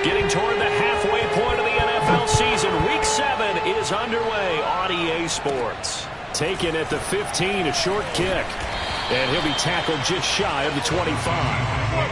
Getting toward the halfway point of the NFL season. Week 7 is underway on EA Sports. Taken at the 15, a short kick. And he'll be tackled just shy of the 25.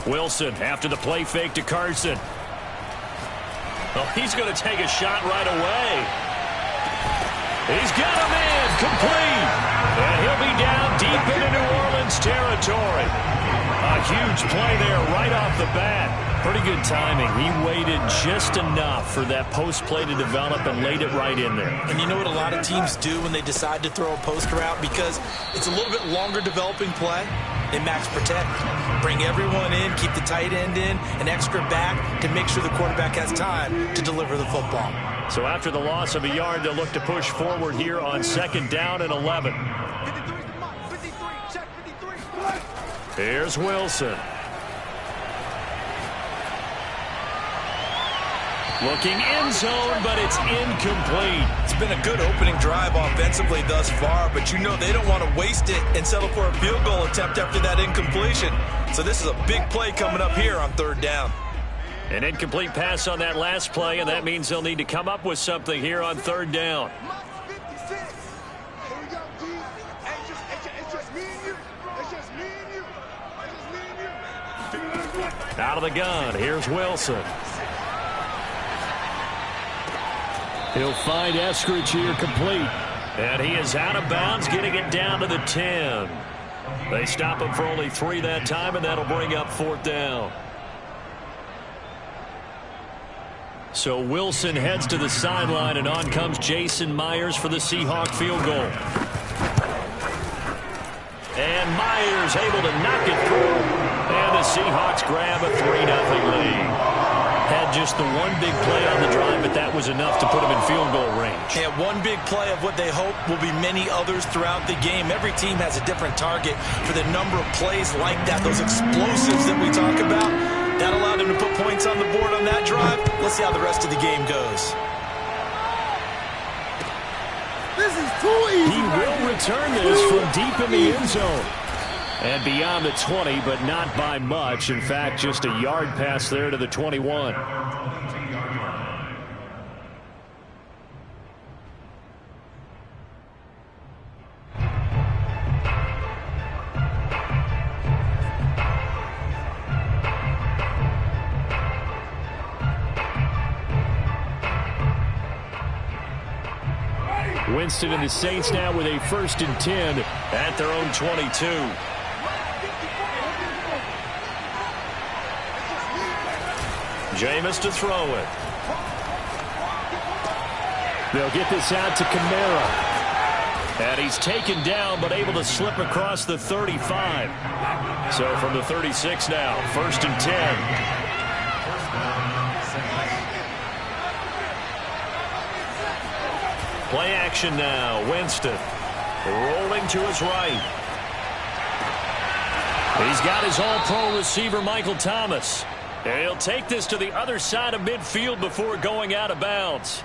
Wilson after the play fake to Carson. Oh, he's going to take a shot right away. He's got a man complete. And he'll be down deep into New Orleans territory. A huge play there right off the bat. Pretty good timing. He waited just enough for that post play to develop and laid it right in there. And you know what a lot of teams do when they decide to throw a post route? Because it's a little bit longer developing play. They max protect. Bring everyone in, keep the tight end in, an extra back to make sure the quarterback has time to deliver the football. So after the loss of a yard, they'll look to push forward here on 2nd down and 11. Here's Wilson. Looking end zone, but it's incomplete. It's been a good opening drive offensively thus far, but you know they don't want to waste it and settle for a field goal attempt after that incompletion. So this is a big play coming up here on 3rd down. An incomplete pass on that last play, and that means they'll need to come up with something here on 3rd down. Out of the gun, here's Wilson. He'll find Eskridge here complete. And he is out of bounds, getting it down to the 10. They stop him for only 3 that time, and that'll bring up 4th down. So Wilson heads to the sideline, and on comes Jason Myers for the Seahawk field goal. And Myers able to knock it through. And the Seahawks grab a 3-0 lead. Had just the one big play on the drive, but that was enough to put him in field goal range. Yeah, one big play of what they hope will be many others throughout the game. Every team has a different target for the number of plays like that, those explosives that we talk about. That allowed him to put points on the board on that drive. Let's see how the rest of the game goes. This is too easy. He will return this from deep in the end zone. And beyond the 20, but not by much. In fact, just a yard pass there to the 21. Winston and the Saints now with a 1st and 10 at their own 22. Jameis to throw it. They'll get this out to Kamara. And he's taken down, but able to slip across the 35. So from the 36 now, 1st and 10. Play action now. Winston rolling to his right. He's got his all-pro receiver, Michael Thomas. And he'll take this to the other side of midfield before going out of bounds.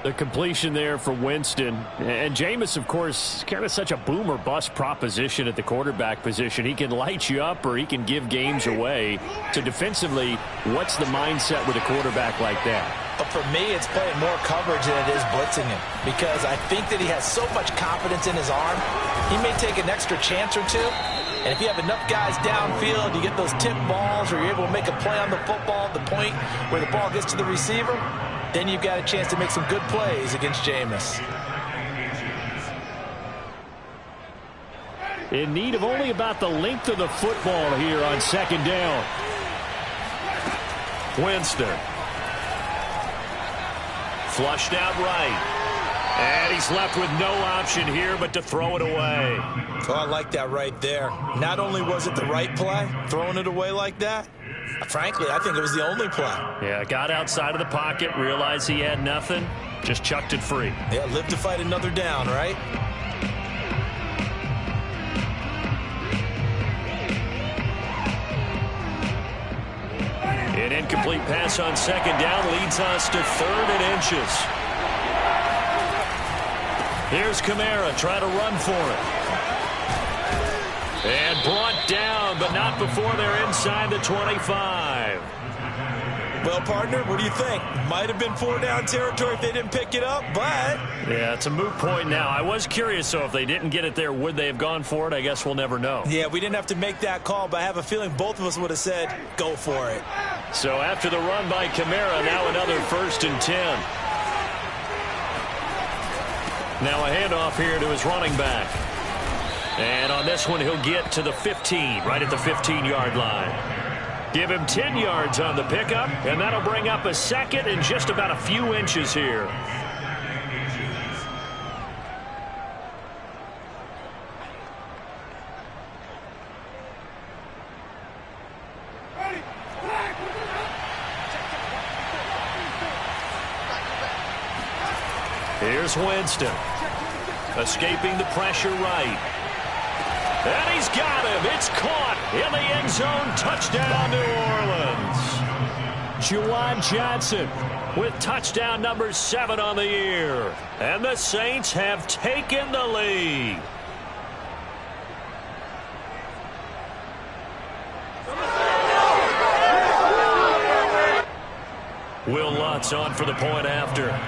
The completion there for Winston. And Jameis, of course, kind of such a boom or bust proposition at the quarterback position. He can light you up or he can give games away. So defensively, what's the mindset with a quarterback like that? But for me, it's playing more coverage than it is blitzing him. Because I think that he has so much confidence in his arm, he may take an extra chance or two. And if you have enough guys downfield, you get those tip balls, or you're able to make a play on the football at the point where the ball gets to the receiver, then you've got a chance to make some good plays against Jameis. In need of only about the length of the football here on 2nd down. Winston. Flushed out right. And he's left with no option here but to throw it away. Oh, I like that right there. Not only was it the right play, throwing it away like that, Frankly, I think it was the only play. Yeah, got outside of the pocket, realized he had nothing, just chucked it free. Yeah, live to fight another down, right? An incomplete pass on second down leads us to 3rd and inches. Here's Kamara trying to run for it. And brought down, but not before they're inside the 25. Well, partner, what do you think? Might have been 4-down territory if they didn't pick it up, but... Yeah, it's a moot point now. I was curious, so if they didn't get it there, would they have gone for it? I guess we'll never know. Yeah, we didn't have to make that call, but I have a feeling both of us would have said, go for it. So after the run by Kamara, now another 1st and 10. Now a handoff here to his running back. And on this one, he'll get to the 15, right at the 15-yard line. Give him 10 yards on the pickup, and that'll bring up a 2nd and just about a few inches here. Here's Winston. Escaping the pressure right. And he's got him. It's caught in the end zone. Touchdown, New Orleans. Juwan Johnson with touchdown number 7 on the year. And the Saints have taken the lead. Will Lutz on for the point after.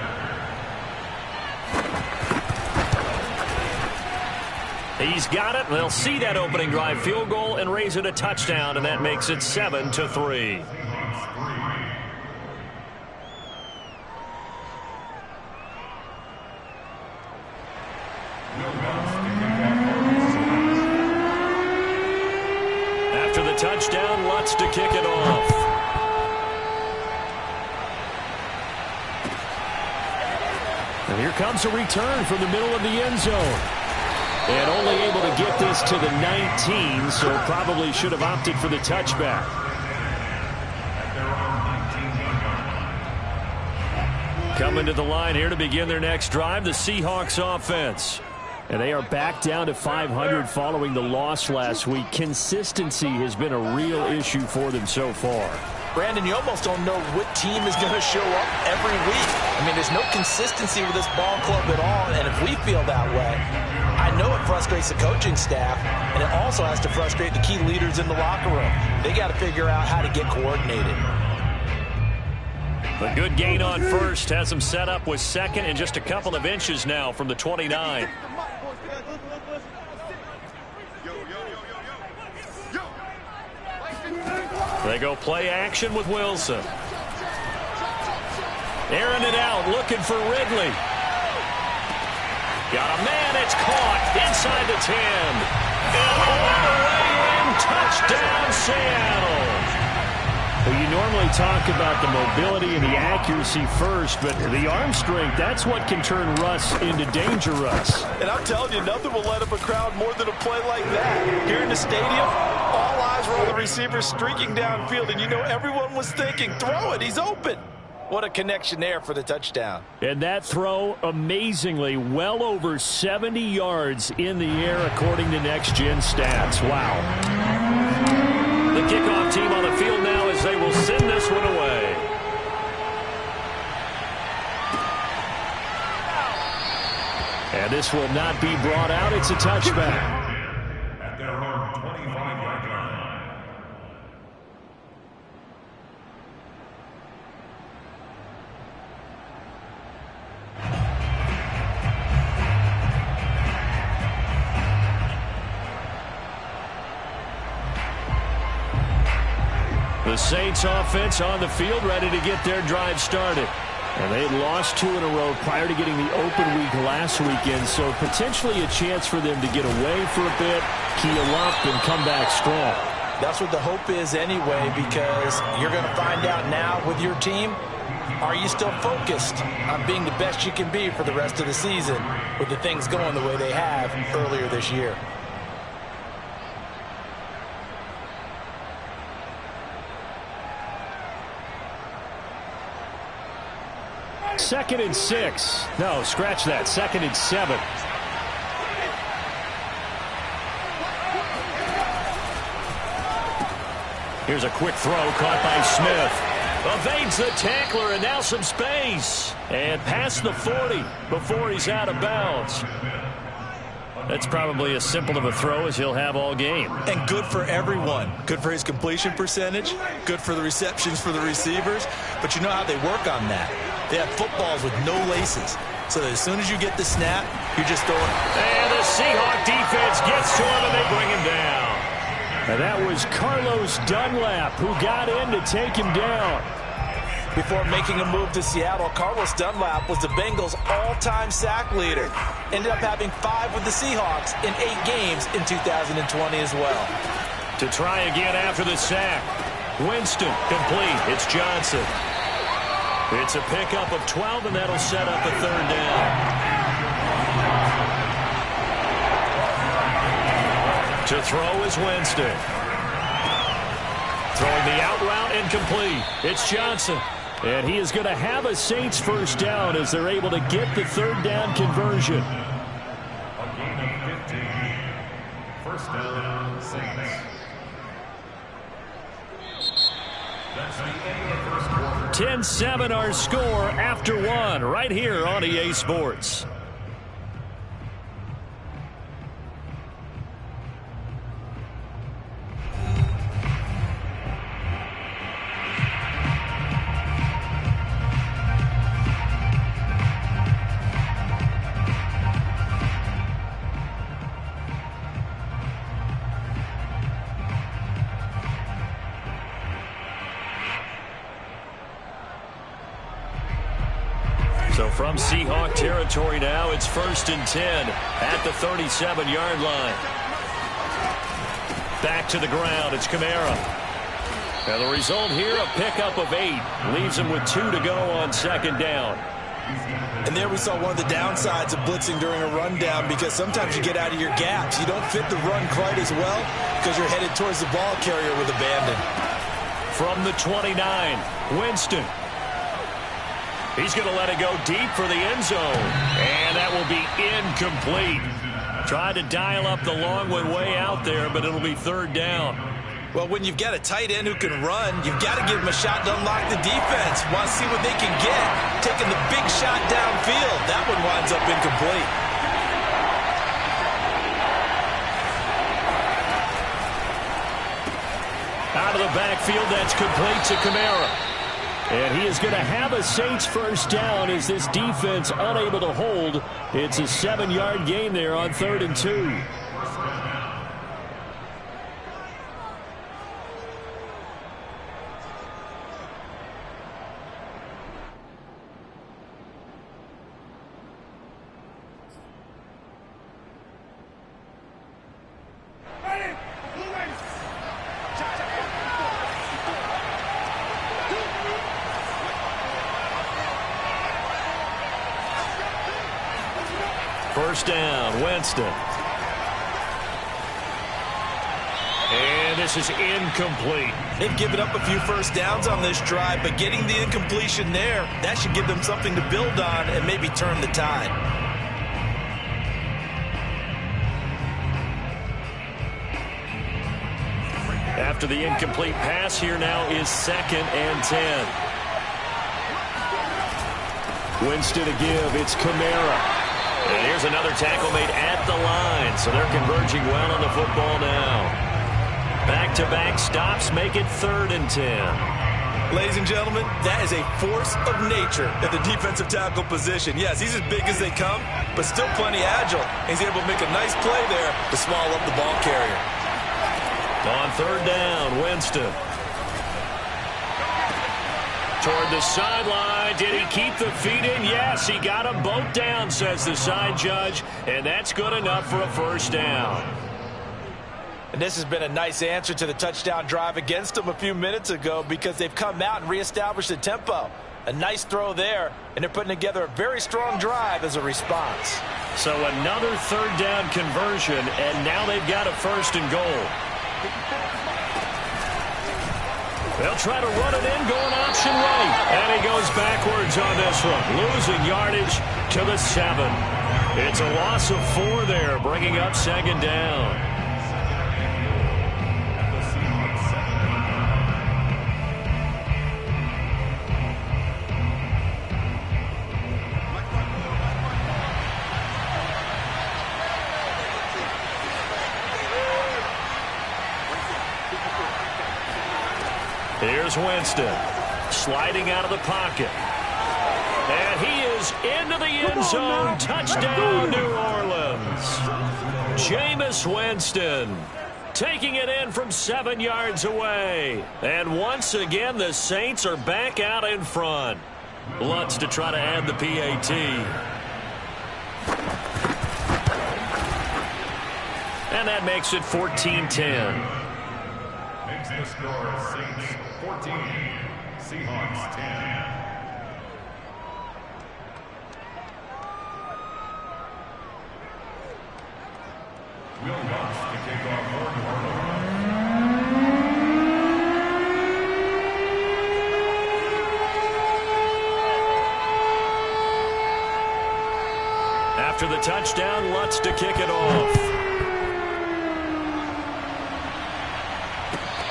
He's got it. They'll see that opening drive field goal and raise it a touchdown, and that makes it 7-3. After the touchdown, Lutz to kick it off. And here comes a return from the middle of the end zone. And only able to get this to the 19, so probably should have opted for the touchback. Coming to the line here to begin their next drive, the Seahawks offense. And they are back down to 500 following the loss last week. Consistency has been a real issue for them so far. Brandon, you almost don't know what team is going to show up every week. I mean, there's no consistency with this ball club at all, and if we feel that way, I know it frustrates the coaching staff, and it also has to frustrate the key leaders in the locker room. They got to figure out how to get coordinated. A good gain on first has them set up with 2nd and just a couple of inches now from the 29. They go play action with Wilson. Airing it out, looking for Ridley. Got a man, it's caught inside the 10. And all the way in, touchdown Seattle. Well, you normally talk about the mobility and the accuracy first, but the arm strength, that's what can turn Russ into danger Russ. And I'm telling you, nothing will light up a crowd more than a play like that. Here in the stadium, all eyes were on the receiver streaking downfield, and you know everyone was thinking, throw it, he's open. What a connection there for the touchdown. And that throw, amazingly, well over 70 yards in the air, according to Next Gen Stats. Wow. The kickoff team on the field now as they will send this one away. And this will not be brought out. It's a touchback. The Saints offense on the field ready to get their drive started. And they had lost 2 in a row prior to getting the open week last weekend, so potentially a chance for them to get away for a bit, keel up, and come back strong. That's what the hope is anyway, because you're going to find out now with your team, are you still focused on being the best you can be for the rest of the season with the things going the way they have earlier this year? 2nd and 6. No, scratch that. 2nd and 7. Here's a quick throw caught by Smith. Evades the tackler and now some space. And past the 40 before he's out of bounds. That's probably as simple of a throw as he'll have all game. And good for everyone. Good for his completion percentage. Good for the receptions for the receivers. But you know how they work on that. They have footballs with no laces. So that as soon as you get the snap, you're just throwing it. And the Seahawk defense gets to him and they bring him down. And that was Carlos Dunlap who got in to take him down. Before making a move to Seattle, Carlos Dunlap was the Bengals' all-time sack leader. Ended up having 5 with the Seahawks in 8 games in 2020 as well. To try again after the sack. Winston complete. It's Johnson. It's a pickup of 12, and that'll set up a 3rd down. To throw is Winston. Throwing the out route incomplete. It's Johnson. And he is going to have a Saints 1st down as they're able to get the 3rd down conversion. A gain of 15. 1st down, Saints. That's the end of the 1st quarter. 10-7 our score after 1 right here on EA Sports. So from Seahawk territory now, it's 1st and 10 at the 37-yard line. Back to the ground, it's Kamara. Now the result here, a pickup of 8. Leaves him with 2 to go on 2nd down. And there we saw one of the downsides of blitzing during a rundown, because sometimes you get out of your gaps. You don't fit the run quite as well because you're headed towards the ball carrier with abandon. From the 29, Winston. He's going to let it go deep for the end zone. And that will be incomplete. Tried to dial up the long one way out there, but it'll be 3rd down. Well, when you've got a tight end who can run, you've got to give him a shot to unlock the defense. Want to see what they can get. Taking the big shot downfield. That one winds up incomplete. Out of the backfield, that's complete to Kamara. And he is going to have a Saints 1st down as this defense unable to hold. It's a 7-yard gain there on 3rd and 2. First down, Winston. And this is incomplete. They've given up a few 1st downs on this drive, but getting the incompletion there, that should give them something to build on and maybe turn the tide. After the incomplete pass, here now is 2nd and 10. Winston to give, it's Kamara. And here's another tackle made at the line, so they're converging well on the football now. Back-to-back stops make it 3rd and 10. Ladies and gentlemen, that is a force of nature at the defensive tackle position. Yes, he's as big as they come, but still plenty agile. He's able to make a nice play there to swallow up the ball carrier. On 3rd down, Winston. Toward the sideline. Did he keep the feet in? Yes, he got them both down, says the side judge. And that's good enough for a 1st down. And this has been a nice answer to the touchdown drive against them a few minutes ago, because they've come out and reestablished the tempo. A nice throw there, and they're putting together a very strong drive as a response. So another 3rd down conversion, and now they've got a 1st and goal. They'll try to run it in, going option right. And he goes backwards on this one, losing yardage to the 7. It's a loss of 4 there, bringing up 2nd down. Here's Winston, sliding out of the pocket. And he is into the end zone. Touchdown, New Orleans. Jameis Winston taking it in from 7 yards away. And once again, the Saints are back out in front. Lutz to try to add the PAT. And that makes it 14-10. Makes the score Saints 14, Seahawks 10. Will Lutz to kick off for New Orleans. After the touchdown, Lutz to kick it off.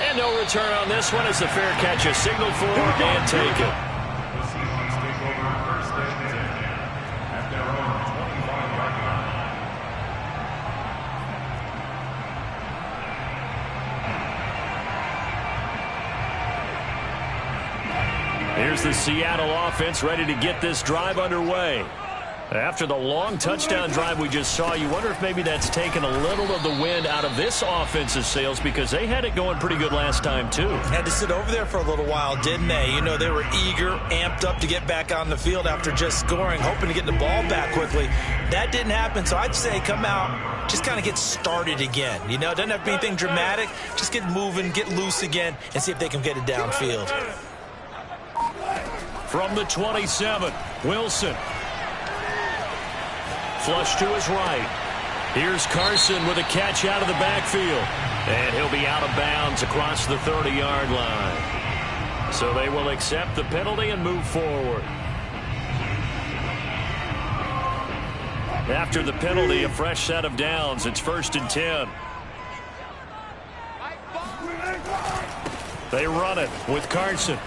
And no return on this one as the fair catch is signaled for and taken. The Seahawks take over first and 10 at their own 25-yard line. Here's the Seattle offense ready to get this drive underway. After the long touchdown drive we just saw, you wonder if maybe that's taken a little of the wind out of this offense's sails because they had it going pretty good last time, too. Had to sit over there for a little while, didn't they? You know, they were eager, amped up to get back on the field after just scoring, hoping to get the ball back quickly. That didn't happen, so I'd say come out, just kind of get started again. You know, it doesn't have to be anything dramatic. Just get moving, get loose again, and see if they can get it downfield. From the 27, Wilson. Flush to his right. Here's Carson with a catch out of the backfield. And he'll be out of bounds across the 30-yard line. So they will accept the penalty and move forward. After the penalty, a fresh set of downs. It's 1st and 10. They run it with Carson.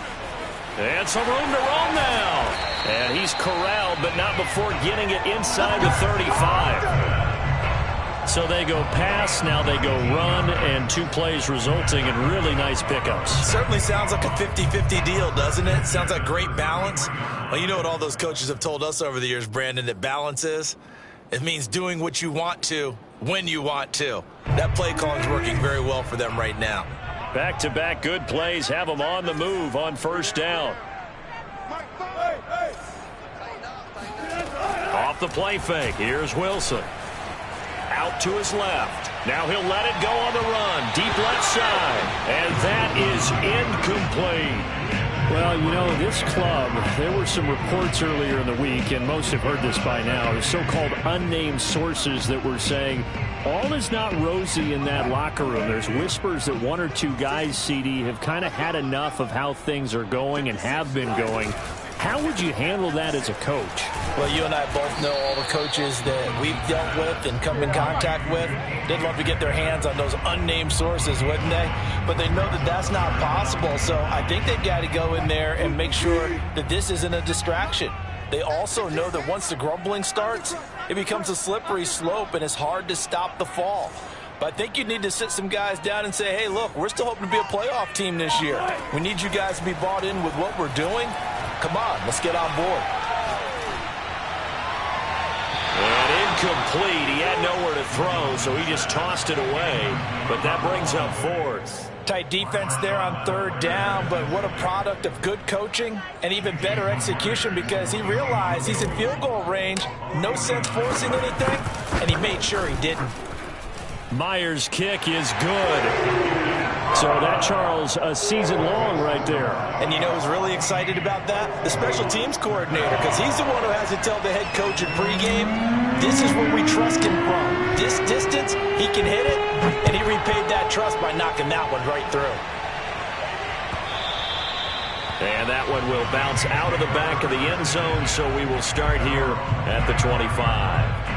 And some room to roam now. And he's corralled, but not before getting it inside the 35. So they go pass, now they go run, and 2 plays resulting in really nice pickups. Certainly sounds like a 50-50 deal, doesn't it? Sounds like great balance. Well, you know what all those coaches have told us over the years, Brandon, that balance is? It means doing what you want to, when you want to. That play calling is working very well for them right now. Back-to-back good plays have them on the move on 1st down. Off the play fake, here's Wilson. Out to his left. Now he'll let it go on the run. Deep left side. And that is incomplete. Well, you know, this club, there were some reports earlier in the week, and most have heard this by now, the so-called unnamed sources that were saying all is not rosy in that locker room. There's whispers that 1 or 2 guys, CD, have kind of had enough of how things are going and have been going. How would you handle that as a coach? Well, you and I both know all the coaches that we've dealt with and come in contact with. They'd love to get their hands on those unnamed sources, wouldn't they? But they know that that's not possible, so I think they've got to go in there and make sure that this isn't a distraction. They also know that once the grumbling starts, it becomes a slippery slope and it's hard to stop the fall. But I think you need to sit some guys down and say, hey, look, we're still hoping to be a playoff team this year. We need you guys to be bought in with what we're doing. Come on, let's get on board. And incomplete. He had nowhere to throw, so he just tossed it away. But that brings up 4th. Tight defense there on 3rd down, but what a product of good coaching and even better execution because he realized he's in field goal range. No sense forcing anything, and he made sure he didn't. Myers' kick is good. So that, Charles, a season long right there. And you know who's really excited about that? The special teams coordinator, because he's the one who has to tell the head coach in pregame, this is where we trust him from. This distance, he can hit it, and he repaid that trust by knocking that one right through. And that one will bounce out of the back of the end zone, so we will start here at the 25.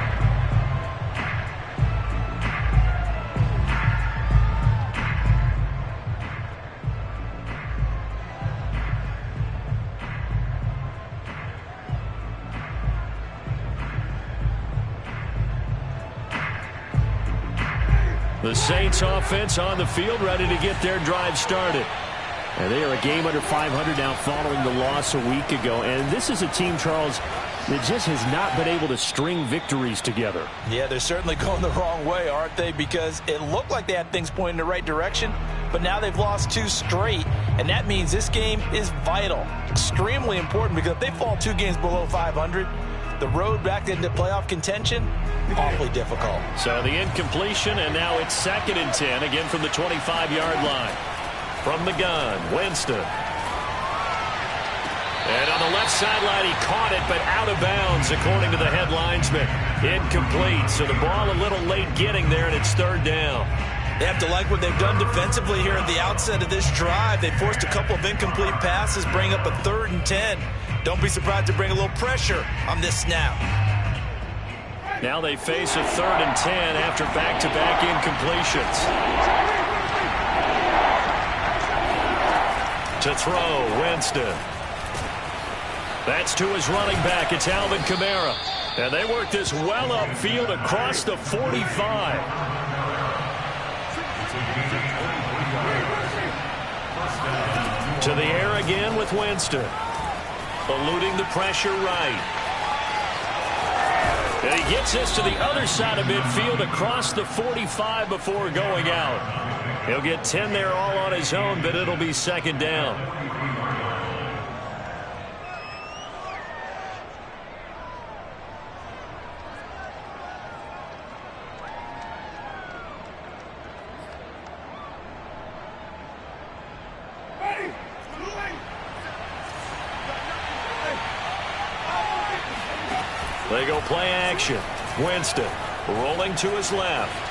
The Saints offense on the field, ready to get their drive started. And they are a game under 500 now following the loss a week ago. And this is a team, Charles, that just has not been able to string victories together. Yeah, they're certainly going the wrong way, aren't they? Because it looked like they had things pointing in the right direction, but now they've lost 2 straight. And that means this game is vital, extremely important, because if they fall 2 games below 500, the road back into playoff contention, awfully difficult. So the incompletion, and now it's 2nd and 10, again from the 25-yard line. From the gun, Winston. And on the left sideline, he caught it, but out of bounds, according to the head linesman. Incomplete, so the ball a little late getting there, and it's 3rd down. They have to like what they've done defensively here at the outset of this drive. They forced a couple of incomplete passes, bring up a 3rd and 10. Don't be surprised to bring a little pressure on this snap. Now they face a 3rd and 10 after back-to-back incompletions. To throw, Winston. That's to his running back. It's Alvin Kamara. And they work this well upfield across the 45. To the air again with Winston. Eluding the pressure right. And he gets this to the other side of midfield across the 45 before going out. He'll get 10 there all on his own, but it'll be 2nd down. They go play action. Winston rolling to his left.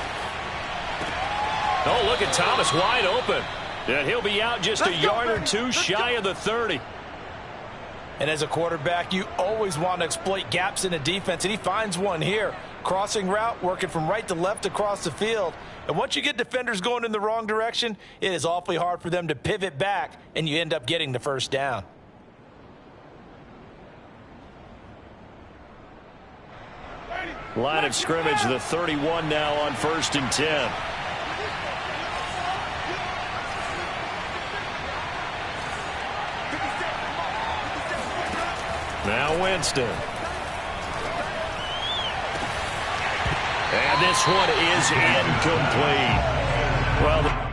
Oh, look at Thomas wide open. And he'll be out just a yard or 2 shy of the 30. And as a quarterback, you always want to exploit gaps in a defense, and he finds one here. Crossing route, working from right to left across the field. And once you get defenders going in the wrong direction, it is awfully hard for them to pivot back, and you end up getting the 1st down. Line of scrimmage, the 31 now on 1st and 10. Now Winston. And this one is incomplete. Well,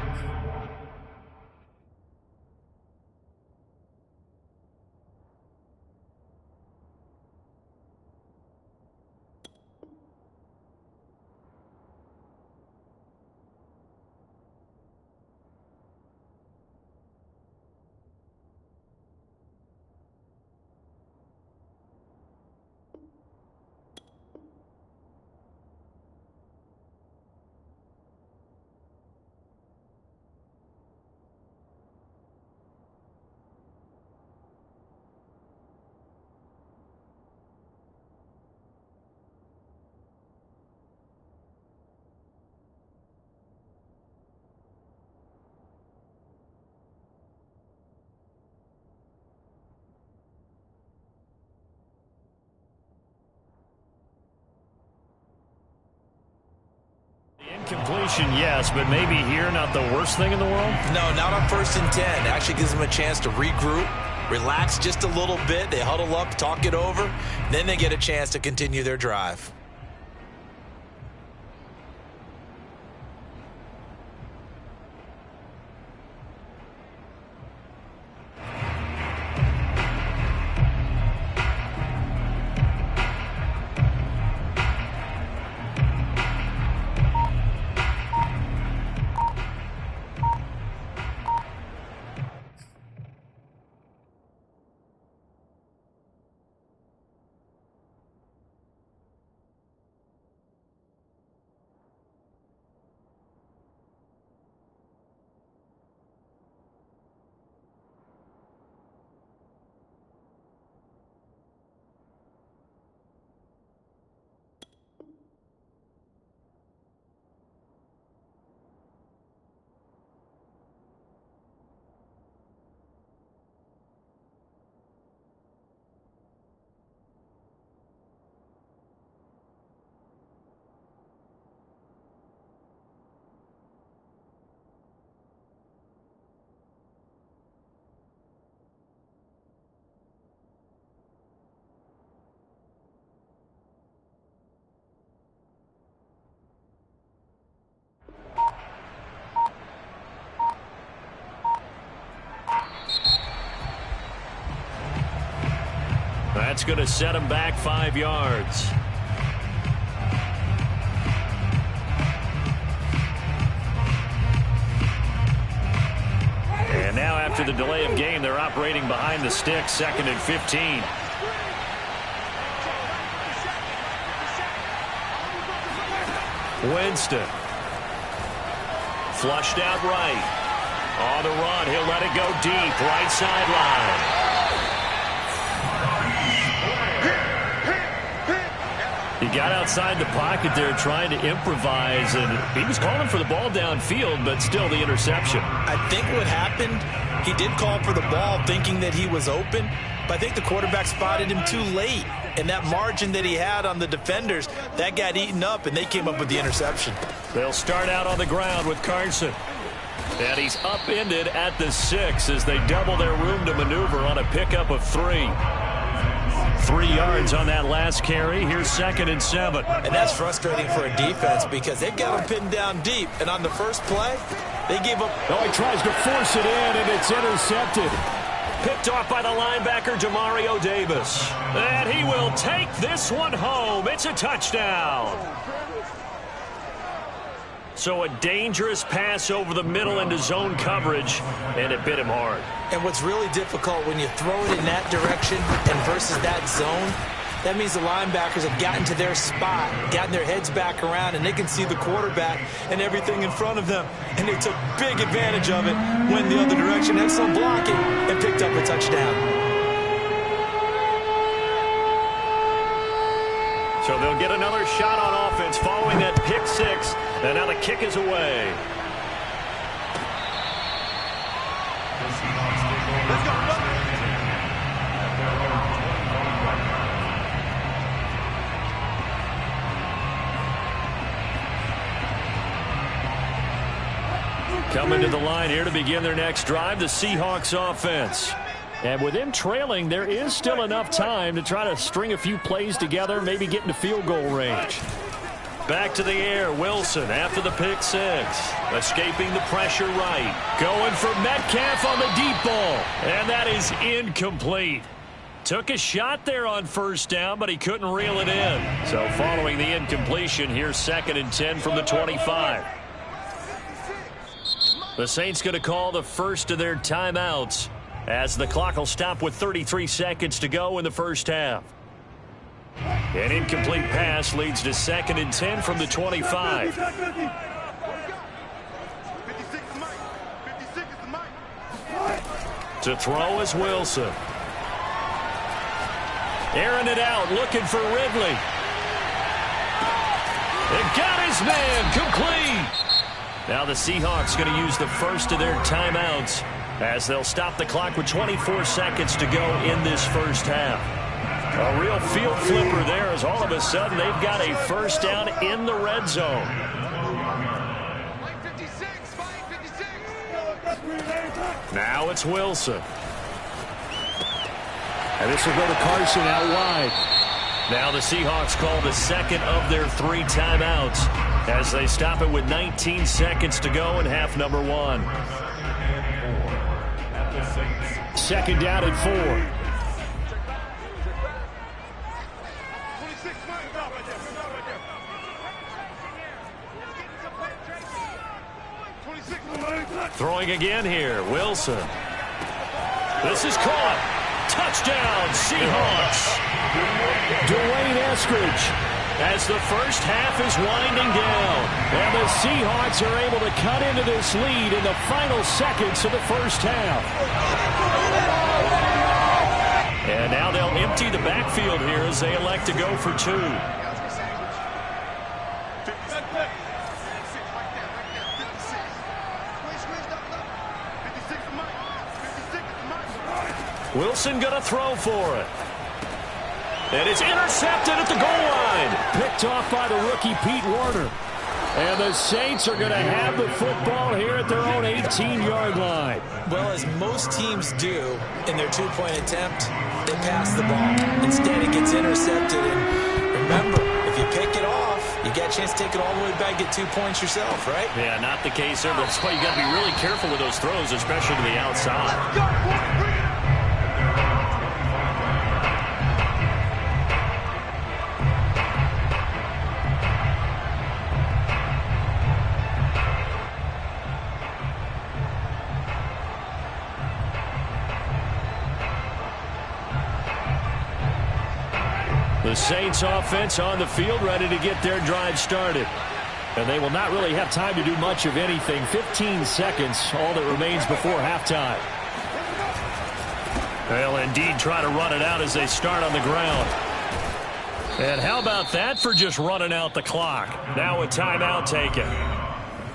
incompletion, yes, but maybe here not the worst thing in the world? No, not on 1st and 10. It actually gives them a chance to regroup, relax just a little bit. They huddle up, talk it over. Then they get a chance to continue their drive. That's going to set him back 5 yards. And now after the delay of game, they're operating behind the sticks, 2nd and 15. Winston. Flushed out right. On the run, he'll let it go deep, right sideline. He got outside the pocket there trying to improvise, and he was calling for the ball downfield, but still the interception. I think what happened, he did call for the ball thinking that he was open, but I think the quarterback spotted him too late. And that margin that he had on the defenders, that got eaten up, and they came up with the interception. They'll start out on the ground with Carson. And he's upended at the 6 as they double their room to maneuver on a pickup of 3. 3 yards on that last carry. Here's 2nd and 7. And that's frustrating for a defense because they've got him pinned down deep. And on the first play, they gave up. Oh, he tries to force it in, and it's intercepted. Picked off by the linebacker, Demario Davis. And he will take this one home. It's a touchdown. So a dangerous pass over the middle into zone coverage, and it bit him hard. And what's really difficult when you throw it in that direction and versus that zone, that means the linebackers have gotten to their spot, gotten their heads back around, and they can see the quarterback and everything in front of them. And they took big advantage of it, went the other direction, excellent blocking, and picked up a touchdown. So they'll get another shot on offense following that pick 6, and now the kick is away. Coming to the line here to begin their next drive, the Seahawks offense. And with them trailing, there is still enough time to try to string a few plays together, maybe get into field goal range. Back to the air, Wilson after the pick 6. Escaping the pressure right. Going for Metcalf on the deep ball. And that is incomplete. Took a shot there on first down, but he couldn't reel it in. So following the incompletion, here's 2nd and 10 from the 25. The Saints going to call the first of their timeouts, as the clock will stop with 33 seconds to go in the first half. An incomplete pass leads to 2nd and 10 from the 25. To throw is Wilson. Airing it out, looking for Ridley. They got his man, complete. Now the Seahawks going to use the first of their timeouts, as they'll stop the clock with 24 seconds to go in this first half. A real field flipper there, as all of a sudden they've got a first down in the red zone. Now it's Wilson. And this will go to Carson out wide. Now the Seahawks call the second of their 3 timeouts, as they stop it with 19 seconds to go in half number 1. 2nd down and 4. Throwing again here, Wilson. This is caught. Touchdown, Seahawks. Dwayne Eskridge, as the first half is winding down. And the Seahawks are able to cut into this lead in the final seconds of the first half. And now they'll empty the backfield here as they elect to go for 2. Wilson going to throw for it. And it's intercepted at the goal line. Picked off by the rookie Pete Werner. And the Saints are going to have the football here at their own 18-yard line. Well, as most teams do in their 2-point attempt, they pass the ball. Instead, it gets intercepted. And remember, if you pick it off, you got a chance to take it all the way back, get 2 points yourself, right? Yeah, not the case there. That's why you got to be really careful with those throws, especially to the outside. The Saints offense on the field, ready to get their drive started. And they will not really have time to do much of anything. 15 seconds, all that remains before halftime. They'll indeed try to run it out as they start on the ground. And how about that for just running out the clock? Now a timeout taken.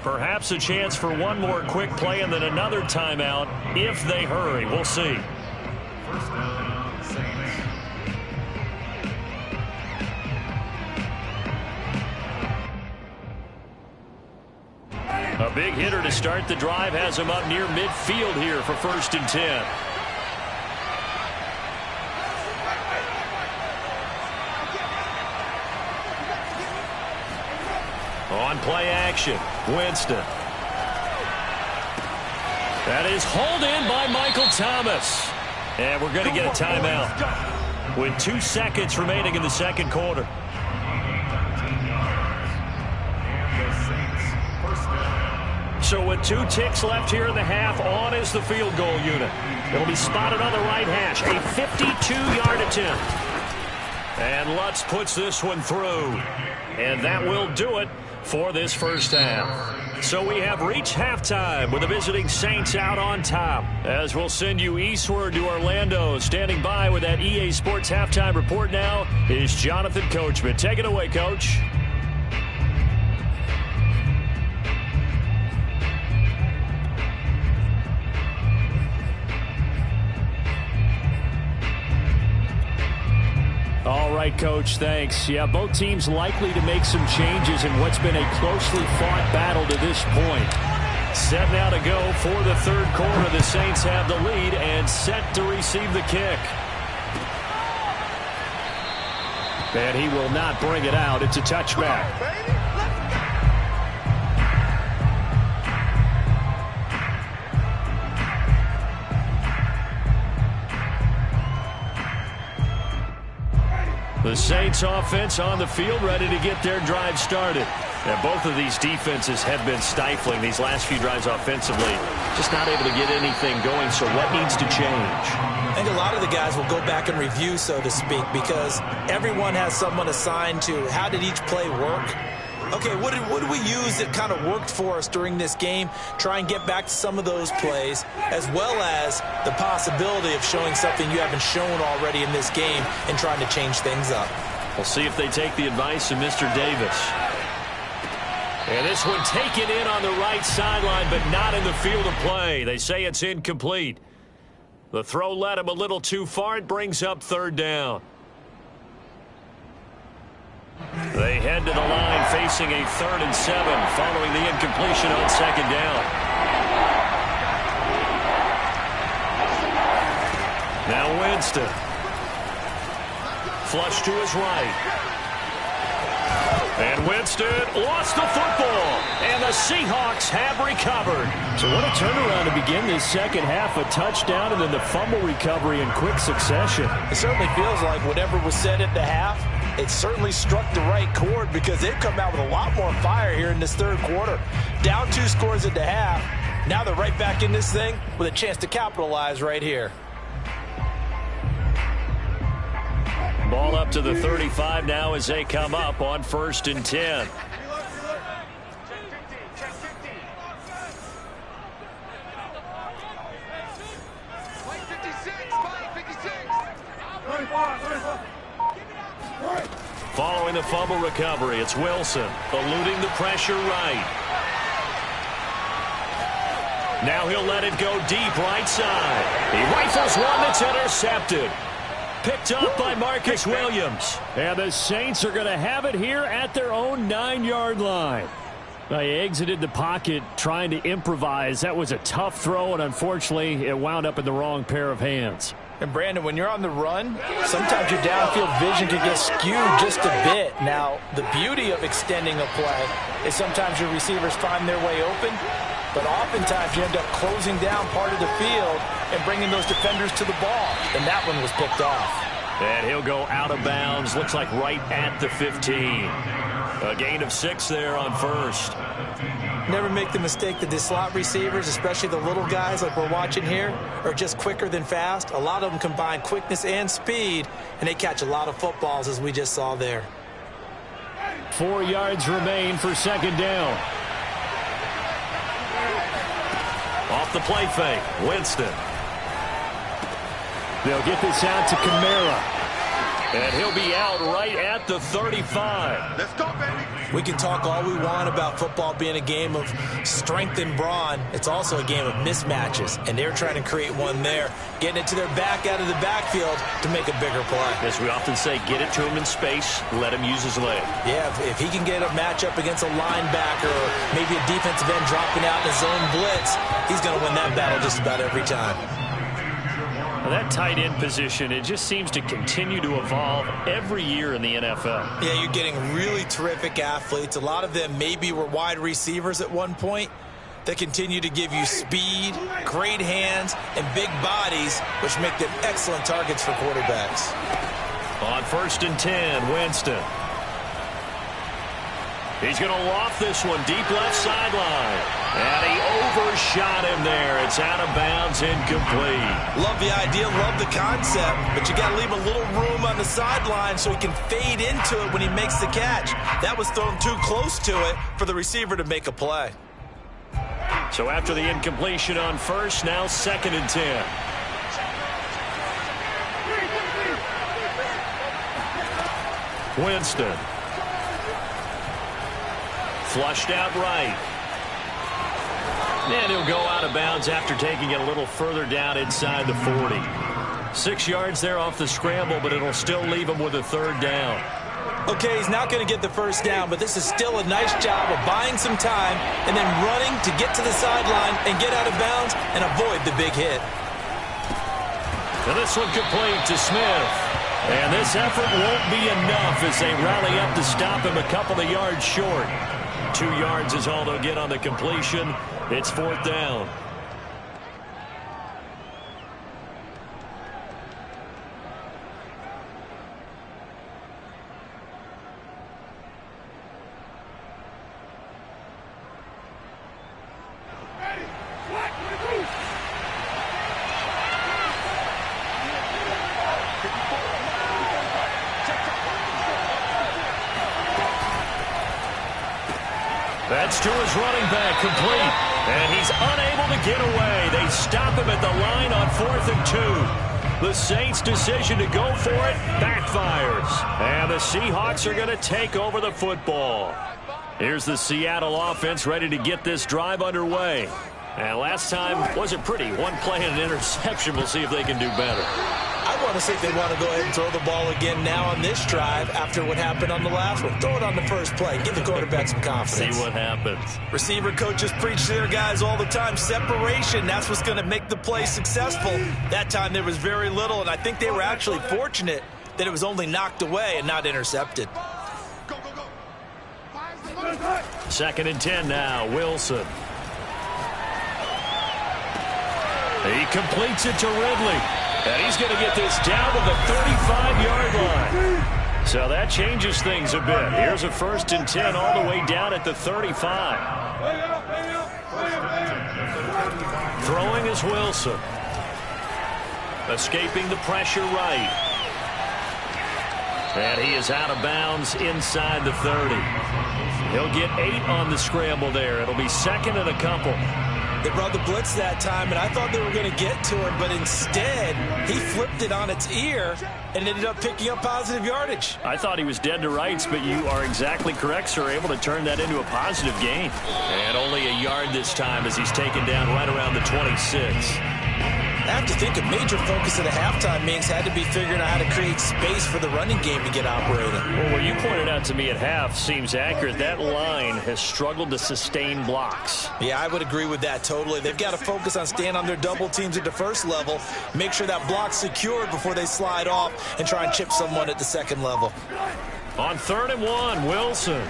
Perhaps a chance for one more quick play and then another timeout if they hurry. We'll see. First down, Saints. A big hitter to start the drive has him up near midfield here for 1st and 10. On play action, Winston. That is hauled in by Michael Thomas. And we're going to get a timeout with 2 seconds remaining in the second quarter. So with 2 ticks left here in the half, on is the field goal unit. It'll be spotted on the right hash. A 52-yard attempt. And Lutz puts this one through. And that will do it for this first half. So we have reached halftime with the visiting Saints out on top. As we'll send you eastward to Orlando. Standing by with that EA Sports halftime report now is Jonathan Coachman. Take it away, Coach. All right, Coach, thanks. Yeah, both teams likely to make some changes in what's been a closely fought battle to this point. Set now to go for the third quarter. The Saints have the lead and set to receive the kick. And he will not bring it out. It's a touchback. The Saints offense on the field ready to get their drive started. And both of these defenses have been stifling these last few drives offensively. Just not able to get anything going, so what needs to change? I think a lot of the guys will go back and review, so to speak, because everyone has someone assigned to how did each play work. Okay, what did we use that kind of worked for us during this game? Try and get back to some of those plays, as well as the possibility of showing something you haven't shown already in this game and trying to change things up. We'll see if they take the advice of Mr. Davis. And this one taken in on the right sideline, but not in the field of play. They say it's incomplete. The throw led him a little too far. It brings up 3rd down. They head to the line facing a 3rd and 7 following the incompletion on 2nd down. Now Winston. Flush to his right. And Winston lost the football. And the Seahawks have recovered. So what a turnaround to begin this second half. A touchdown and then the fumble recovery in quick succession. It certainly feels like whatever was said at the half, it certainly struck the right chord because they've come out with a lot more fire here in this third quarter. Down 2 scores at the half. Now they're right back in this thing with a chance to capitalize right here. Ball up to the 35 now as they come up on 1st and 10. Following the fumble recovery, it's Wilson eluding the pressure right. Now he'll let it go deep right side. He rifles one that's intercepted. Picked up by Marcus Williams. And the Saints are going to have it here at their own 9-yard line. They exited the pocket trying to improvise. That was a tough throw, and unfortunately, it wound up in the wrong pair of hands. And, Brandon, when you're on the run, sometimes your downfield vision can get skewed just a bit. Now, the beauty of extending a play is sometimes your receivers find their way open, but oftentimes you end up closing down part of the field and bringing those defenders to the ball. And that one was picked off. And he'll go out of bounds. Looks like right at the 15. A gain of 6 there on 1st. Never make the mistake that the slot receivers, especially the little guys like we're watching here, are just quicker than fast. A lot of them combine quickness and speed, and they catch a lot of footballs, as we just saw there. 4 yards remain for second down. Off the play fake, Winston. They'll get this out to Kamara. And he'll be out right at the 35. Let's go, baby. We can talk all we want about football being a game of strength and brawn. It's also a game of mismatches, and they're trying to create one there, getting it to their back out of the backfield to make a bigger play. As we often say, get it to him in space, let him use his leg. Yeah, if he can get a matchup against a linebacker or maybe a defensive end dropping out in a zone blitz, he's going to win that battle just about every time. Well, that tight end position, it just seems to continue to evolve every year in the NFL. Yeah, you're getting really terrific athletes. A lot of them maybe were wide receivers at one point. They continue to give you speed, great hands, and big bodies, which make them excellent targets for quarterbacks. On 1st and 10, Winston. He's going to loft this one deep left sideline. And he overshot him there. It's out of bounds, incomplete. Love the idea, love the concept, but you got to leave a little room on the sideline so he can fade into it when he makes the catch. That was thrown too close to it for the receiver to make a play. So after the incompletion on 1st, now 2nd and 10. Winston. Flushed out right. And he'll go out of bounds after taking it a little further down inside the 40. 6 yards there off the scramble, but it'll still leave him with a 3rd down. Okay, he's not going to get the 1st down, but this is still a nice job of buying some time and then running to get to the sideline and get out of bounds and avoid the big hit. And this one complete to Smith. And this effort won't be enough as they rally up to stop him a couple of yards short. 2 yards is all they'll get on the completion. It's 4th down. That's to his running back, complete. And he's unable to get away. They stop him at the line on 4th and 2. The Saints' decision to go for it backfires. And the Seahawks are going to take over the football. Here's the Seattle offense ready to get this drive underway. And last time wasn't pretty. One play and an interception. We'll see if they can do better. I want to see if they want to go ahead and throw the ball again now on this drive after what happened on the last one. Throw it on the first play. Give the quarterback some confidence. See what happens. Receiver coaches preach to their guys all the time. Separation, that's what's going to make the play successful. That time there was very little, and I think they were actually fortunate that it was only knocked away and not intercepted. 2nd and 10 now, Wilson. He completes it to Ridley. And he's going to get this down to the 35-yard line. So that changes things a bit. Here's a 1st and 10 all the way down at the 35. Throwing is Wilson. Escaping the pressure right. And he is out of bounds inside the 30. He'll get 8 on the scramble there. It'll be 2nd and a couple. They brought the blitz that time, and I thought they were going to get to him, but instead, he flipped it on its ear and ended up picking up positive yardage. I thought he was dead to rights, but you are exactly correct, sir. Able to turn that into a positive gain. And only a yard this time as he's taken down right around the 26. I have to think a major focus of the halftime meetings had to be figuring out how to create space for the running game to get operating. Well, what you pointed out to me at half seems accurate. That line has struggled to sustain blocks. Yeah, I would agree with that totally. They've got to focus on staying on their double teams at the first level, make sure that block's secured before they slide off and try and chip someone at the second level. On 3rd and 1, Wilson.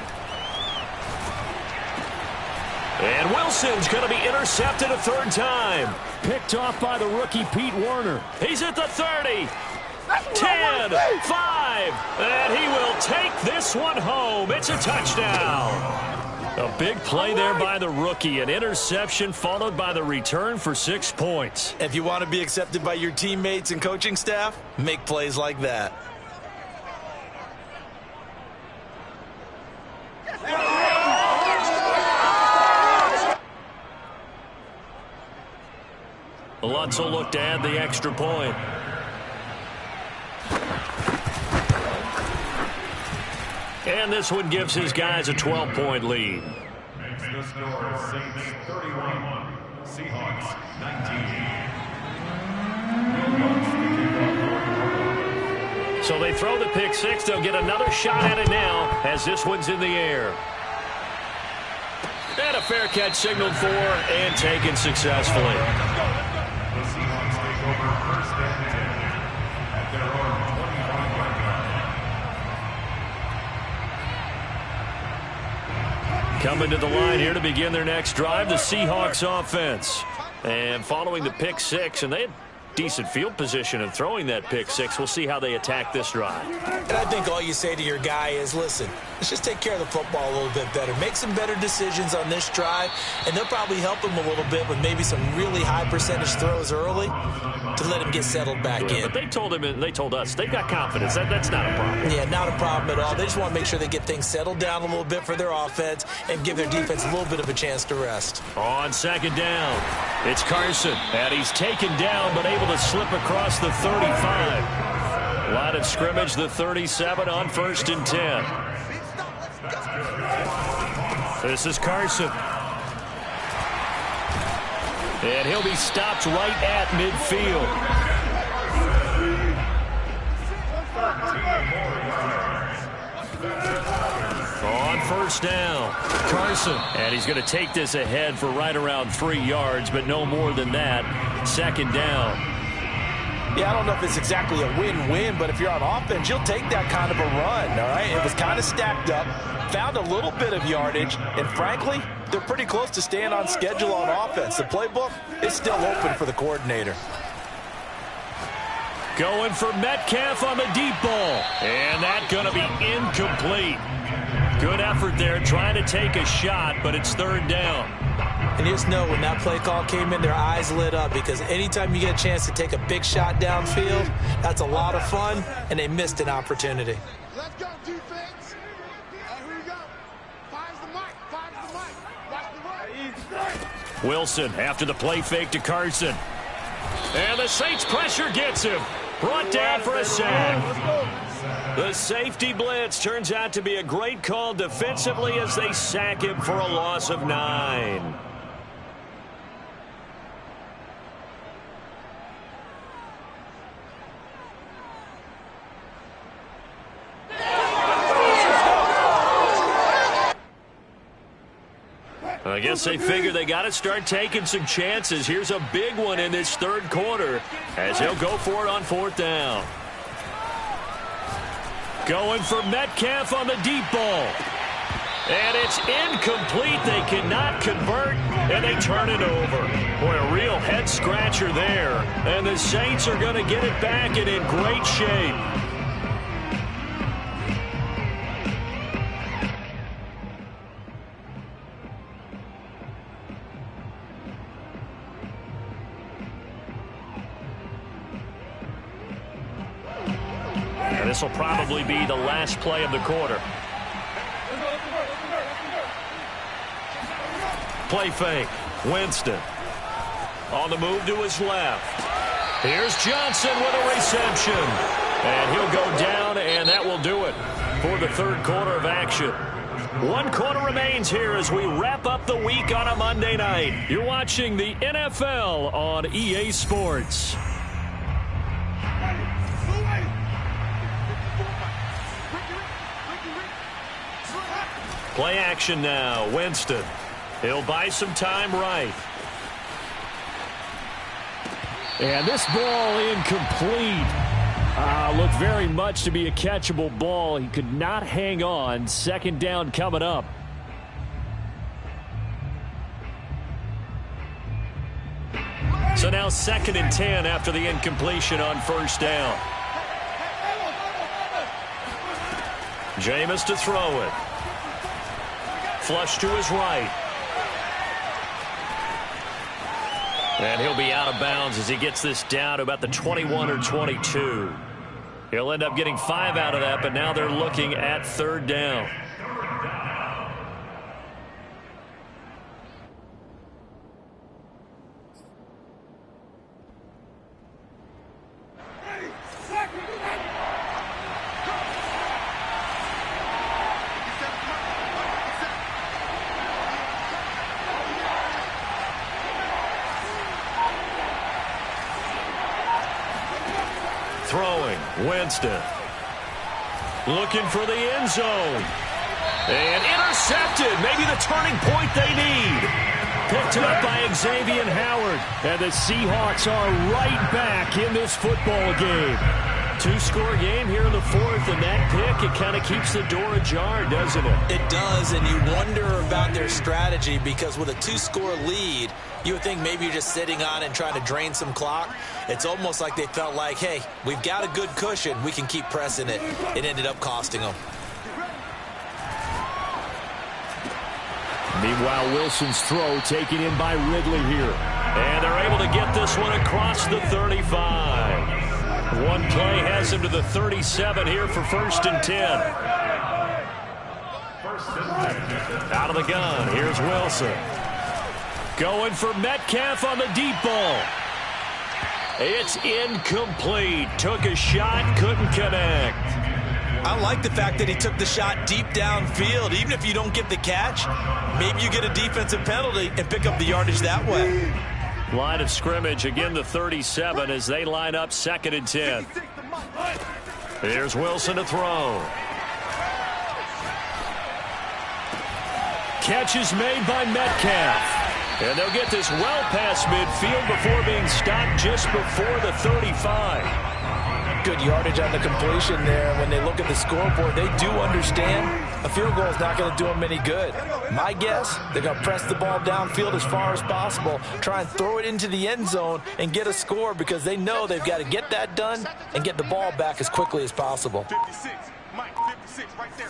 And Wilson's going to be intercepted a 3rd time. Picked off by the rookie Pete Werner. He's at the 30. 10, 5, and he will take this one home. It's a touchdown. A big play there by the rookie. An interception followed by the return for 6 points. If you want to be accepted by your teammates and coaching staff, make plays like that. Lutz will look to add the extra point. And this one gives his guys a 12-point lead. Makes the score Saints 31, Seahawks 19. So they throw the pick six. They'll get another shot at it now as this one's in the air. And a fair catch signaled for and taken successfully. The Seahawks take over first and 10 at their own 25-yard line. Coming to the line here to begin their next drive, the Seahawks offense. And following the pick six, and they had decent field position in throwing that pick six. We'll see how they attack this drive. And I think all you say to your guy is, listen, let's just take care of the football a little bit better. Make some better decisions on this drive, and they'll probably help him a little bit with maybe some really high percentage throws early to let him get settled back in. But they told him and they told us they've got confidence. That's not a problem. Yeah, not a problem at all. They just want to make sure they get things settled down a little bit for their offense and give their defense a little bit of a chance to rest. On second down, it's Carson, and he's taken down but able to slip across the 35. Line of scrimmage, the 37 on 1st and 10. This is Carson. And he'll be stopped right at midfield. On 1st down, Carson. And he's going to take this ahead for right around 3 yards, but no more than that. 2nd down. Yeah, I don't know if it's exactly a win-win, but if you're on offense, you'll take that kind of a run, all right? It was kind of stacked up, found a little bit of yardage, and frankly, they're pretty close to staying on schedule on offense. The playbook is still open for the coordinator. Going for Metcalf on the deep ball. And that's going to be incomplete. Good effort there trying to take a shot, but it's 3rd down. And you just know when that play call came in, their eyes lit up because anytime you get a chance to take a big shot downfield, that's a lot of fun, and they missed an opportunity. Let's go, defense. Here we go. Finds the mic. Watch the right. Wilson after the play fake to Carson. And the Saints pressure gets him. Brought down for a sack. The safety blitz turns out to be a great call defensively as they sack him for a loss of 9. I guess they figure they got to start taking some chances. Here's a big one in this 3rd quarter as he'll go for it on 4th down. Going for Metcalf on the deep ball. And it's incomplete. They cannot convert, and they turn it over. Boy, a real head-scratcher there. And the Saints are going to get it back and in great shape. This will probably be the last play of the quarter. Play fake. Winston. On the move to his left. Here's Johnson with a reception. And he'll go down, and that will do it for the 3rd quarter of action. 1 quarter remains here as we wrap up the week on a Monday night. You're watching the NFL on EA Sports. Play action now. Winston. He'll buy some time right. And this ball incomplete. Looked very much to be a catchable ball. He could not hang on. 2nd down coming up. So now 2nd and 10 after the incompletion on 1st down. Jameis to throw it. flush to his right. And he'll be out of bounds as he gets this down to about the 21 or 22. He'll end up getting 5 out of that, but now they're looking at 3rd down. Throwing, Winston. Looking for the end zone. And intercepted. Maybe the turning point they need. Picked up by Xavier Howard. And the Seahawks are right back in this football game. 2-score game here in the 4th, and that pick, it kind of keeps the door ajar, doesn't it? It does, and you wonder about their strategy because with a 2-score lead, you would think maybe you're just sitting on it and trying to drain some clock. It's almost like they felt like, hey, we've got a good cushion. We can keep pressing it. It ended up costing them. Meanwhile, Wilson's throw taken in by Ridley here. And they're able to get this one across the 35. One play has him to the 37 here for 1st and 10. Out of the gun, here's Wilson. Going for Metcalf on the deep ball. It's incomplete. Took a shot, couldn't connect. I like the fact that he took the shot deep downfield. Even if you don't get the catch, maybe you get a defensive penalty and pick up the yardage that way. Line of scrimmage, again the 37 as they line up 2nd and 10. Here's Wilson to throw. Catch is made by Metcalf. And they'll get this well past midfield before being stopped just before the 35. Good yardage on the completion there. When they look at the scoreboard, they do understand a field goal is not going to do them any good. My guess, they're going to press the ball downfield as far as possible, try and throw it into the end zone and get a score because they know they've got to get that done and get the ball back as quickly as possible. 56, Mike, 56, right there,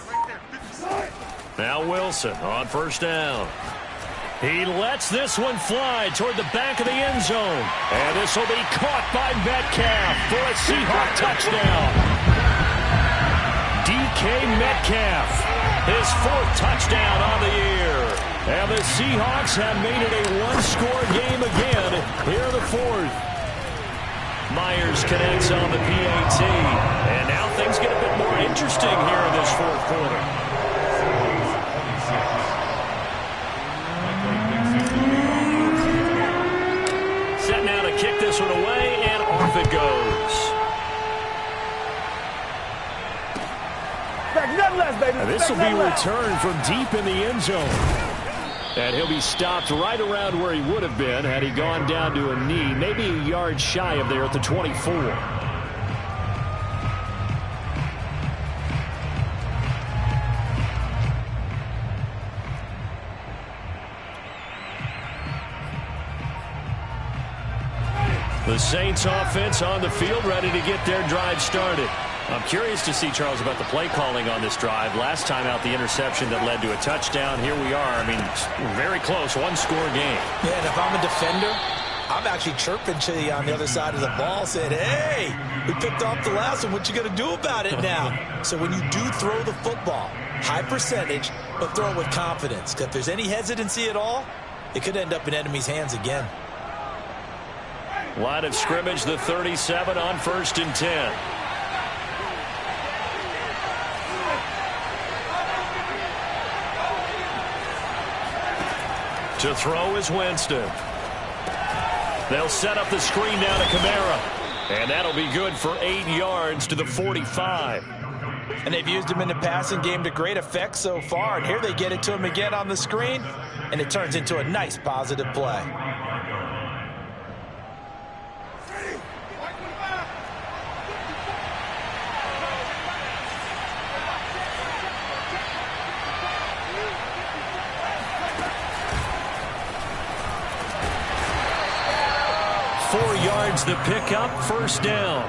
56. Now Wilson on 1st down. He lets this one fly toward the back of the end zone. And this will be caught by Metcalf for a Seahawk touchdown. DK Metcalf, his 4th touchdown on the year. And the Seahawks have made it a 1-score game again here in the 4th. Myers connects on the PAT. And now things get a bit more interesting here in this 4th quarter. Set now to kick this one away, and off it goes. This will be returned from deep in the end zone. And he'll be stopped right around where he would have been had he gone down to a knee, maybe a yard shy of there at the 24. The Saints offense on the field, ready to get their drive started. I'm curious to see, Charles, about the play calling on this drive. Last time out, the interception that led to a touchdown. Here we are. I mean, very close, 1-score game. Yeah, and if I'm a defender, I'm actually chirping to you on the other side of the ball, saying, hey, we picked off the last one. What you going to do about it now? So when you do throw the football, high percentage, but throw it with confidence. Because if there's any hesitancy at all, it could end up in enemy's hands again. Line of scrimmage, the 37 on 1st and 10. To throw is Winston. They'll set up the screen down to Kamara. And that'll be good for 8 yards to the 45. And they've used him in the passing game to great effect so far. And here they get it to him again on the screen. And it turns into a nice positive play. The pickup, 1st down.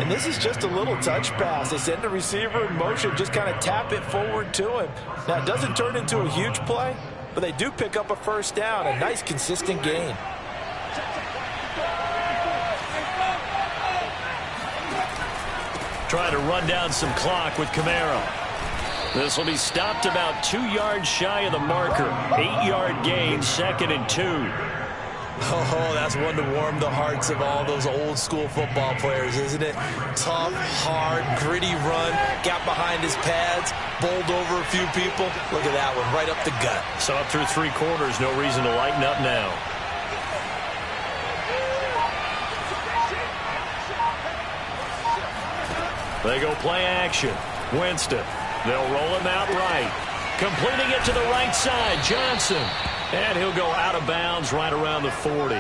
And this is just a little touch pass. They send the receiver in motion, just kind of tap it forward to him. Now, it doesn't turn into a huge play, but they do pick up a first down, a nice, consistent gain. Trying to run down some clock with Kamara. This will be stopped about 2 yards shy of the marker. 8-yard gain, 2nd and 2. Oh, that's one to warm the hearts of all those old school football players, isn't it? Tough, hard, gritty run, got behind his pads, bowled over a few people. Look at that one, right up the gut. So up through 3 quarters, no reason to lighten up now. They go play action. Winston. They'll roll him out right. Completing it to the right side. Johnson. And he'll go out of bounds right around the 40.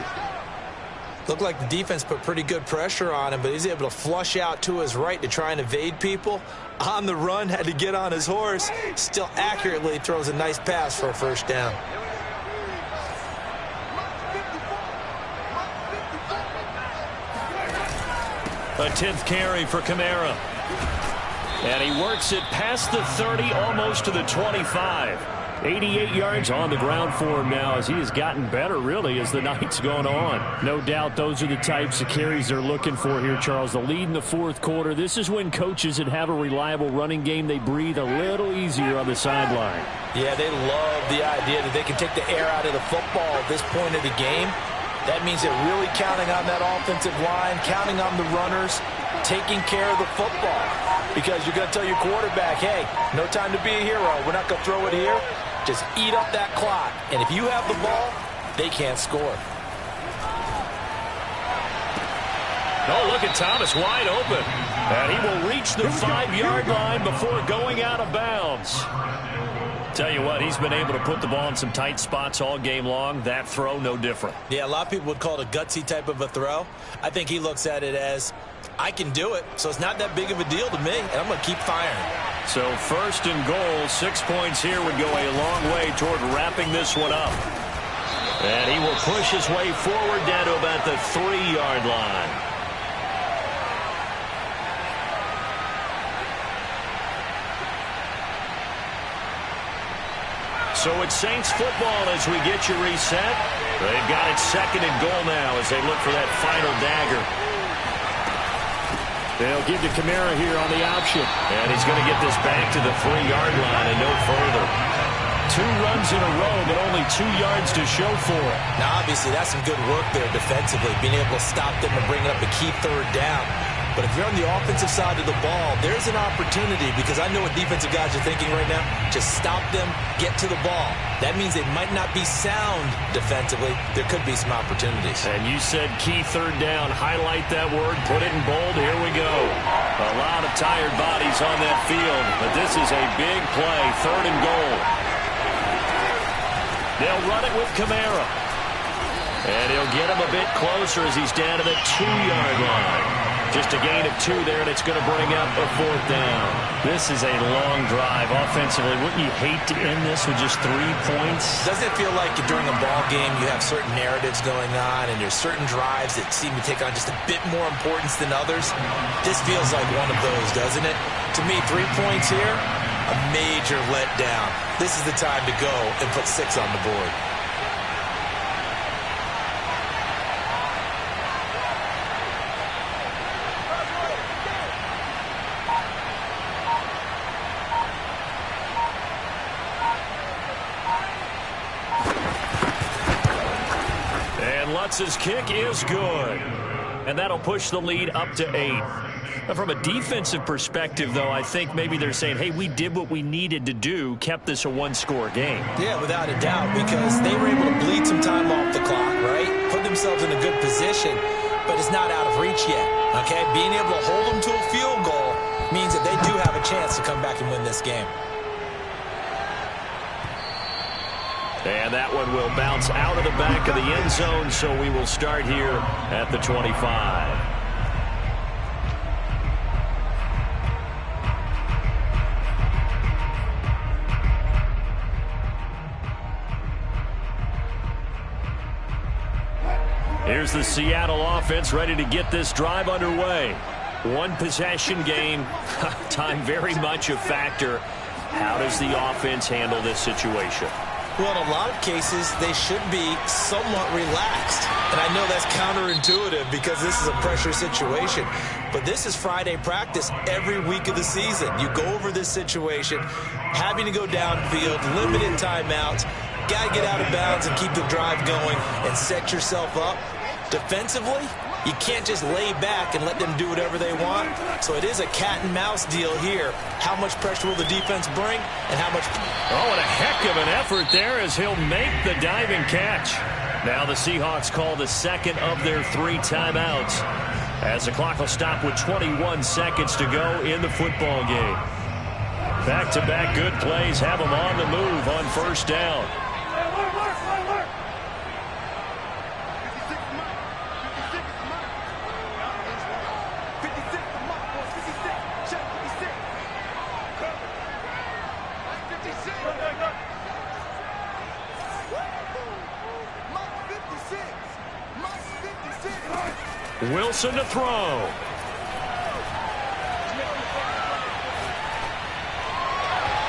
Looked like the defense put pretty good pressure on him, but he's able to flush out to his right to try and evade people. On the run, had to get on his horse. Still accurately throws a nice pass for a first down. A 10th carry for Kamara. And he works it past the 30, almost to the 25. 88 yards on the ground for him now as he has gotten better, really, as the night's gone on. No doubt those are the types of carries they're looking for here, Charles. The lead in the 4th quarter. This is when coaches that have a reliable running game, they breathe a little easier on the sideline. Yeah, they love the idea that they can take the air out of the football at this point of the game. That means they're really counting on that offensive line, counting on the runners, taking care of the football. Because you're going to tell your quarterback, hey, no time to be a hero. We're not going to throw it here. Just eat up that clock. And if you have the ball, they can't score. Oh, look at Thomas wide open. And he will reach the 5-yard line before going out of bounds. Tell you what, he's been able to put the ball in some tight spots all game long. That throw, no different. Yeah, a lot of people would call it a gutsy type of a throw. I think he looks at it as, I can do it, so it's not that big of a deal to me, and I'm going to keep firing. So 1st and goal, 6 points here would go a long way toward wrapping this one up. And he will push his way forward down to about the 3-yard line. So it's Saints football as we get you reset. They've got it 2nd and goal now as they look for that final dagger. They'll give to Kamara here on the option. And he's going to get this back to the 3-yard line and no further. 2 runs in a row, but only 2 yards to show for it. Now, obviously, that's some good work there defensively, being able to stop them and bring up a key 3rd down. But if you're on the offensive side of the ball, there's an opportunity, because I know what defensive guys are thinking right now. Just stop them, get to the ball. That means they might not be sound defensively. There could be some opportunities. And you said key 3rd down. Highlight that word. Put it in bold. Here we go. A lot of tired bodies on that field, but this is a big play. 3rd and goal. They'll run it with Kamara. And he'll get him a bit closer as he's down to the 2-yard line. Just a gain of 2 there, and it's going to bring up a 4th down. This is a long drive offensively. Wouldn't you hate to end this with just 3 points? Doesn't it feel like during a ball game you have certain narratives going on, and there's certain drives that seem to take on just a bit more importance than others? This feels like one of those, doesn't it? To me, 3 points here, a major letdown. This is the time to go and put 6 on the board. Lutz's kick is good. And that'll push the lead up to 8. Now, from a defensive perspective, though, I think maybe they're saying, hey, we did what we needed to do, kept this a 1-score game. Yeah, without a doubt, because they were able to bleed some time off the clock, right? Put themselves in a good position, but it's not out of reach yet, okay? Being able to hold them to a field goal means that they do have a chance to come back and win this game. And that one will bounce out of the back of the end zone, so we will start here at the 25. Here's the Seattle offense ready to get this drive underway. One possession game. Time very much a factor. How does the offense handle this situation? Well, in a lot of cases, they should be somewhat relaxed. And I know that's counterintuitive because this is a pressure situation. But this is Friday practice every week of the season. You go over this situation, having to go downfield, limited timeouts, got to get out of bounds and keep the drive going and set yourself up. Defensively, you can't just lay back and let them do whatever they want. So it is a cat-and-mouse deal here. How much pressure will the defense bring and how much... Oh, and a heck of an effort there as he'll make the diving catch. Now the Seahawks call the second of their 3 timeouts as the clock will stop with 21 seconds to go in the football game. Back-to-back good plays have them on the move on first down. Wilson to throw.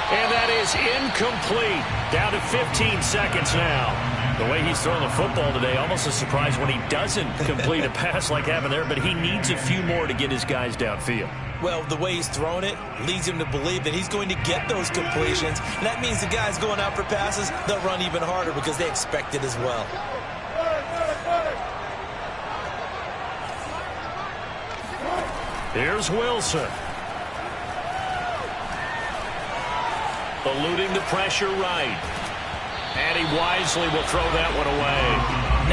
And that is incomplete. Down to 15 seconds now. The way he's throwing the football today, almost a surprise when he doesn't complete a pass like having there, but he needs a few more to get his guys downfield. Well, the way he's thrown it leads him to believe that he's going to get those completions. And that means the guys going out for passes, they'll run even harder because they expect it as well. Here's Wilson. Eluding the pressure right. And he wisely will throw that one away.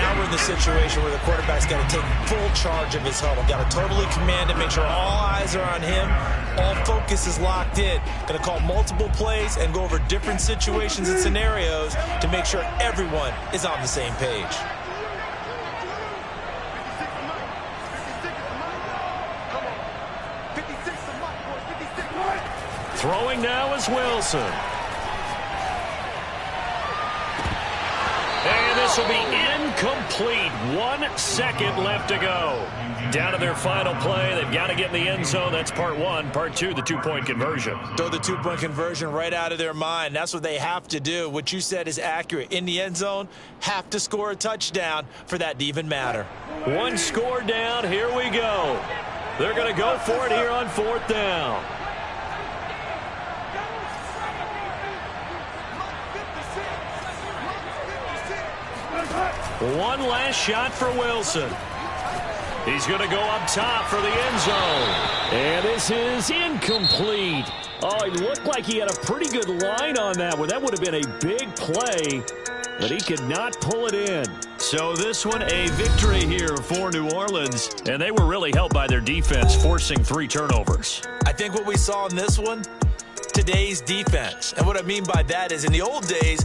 Now we're in the situation where the quarterback's got to take full charge of his huddle. Got to totally command it, make sure all eyes are on him. All focus is locked in. Going to call multiple plays and go over different situations and scenarios to make sure everyone is on the same page. Throwing now is Wilson. And this will be incomplete. 1 second left to go. Down to their final play. They've got to get in the end zone. That's part 1. Part 2, the 2-point conversion. Throw the 2-point conversion right out of their mind. That's what they have to do. What you said is accurate. In the end zone, have to score a touchdown for that to even matter. 1 score down. Here we go. They're going to go for it here on 4th down. One last shot for Wilson. He's going to go up top for the end zone. And this is incomplete. Oh, it looked like he had a pretty good line on that one. That would have been a big play, but he could not pull it in. So this one, a victory here for New Orleans. And they were really helped by their defense, forcing 3 turnovers. I think what we saw in this one, today's defense. And what I mean by that is in the old days,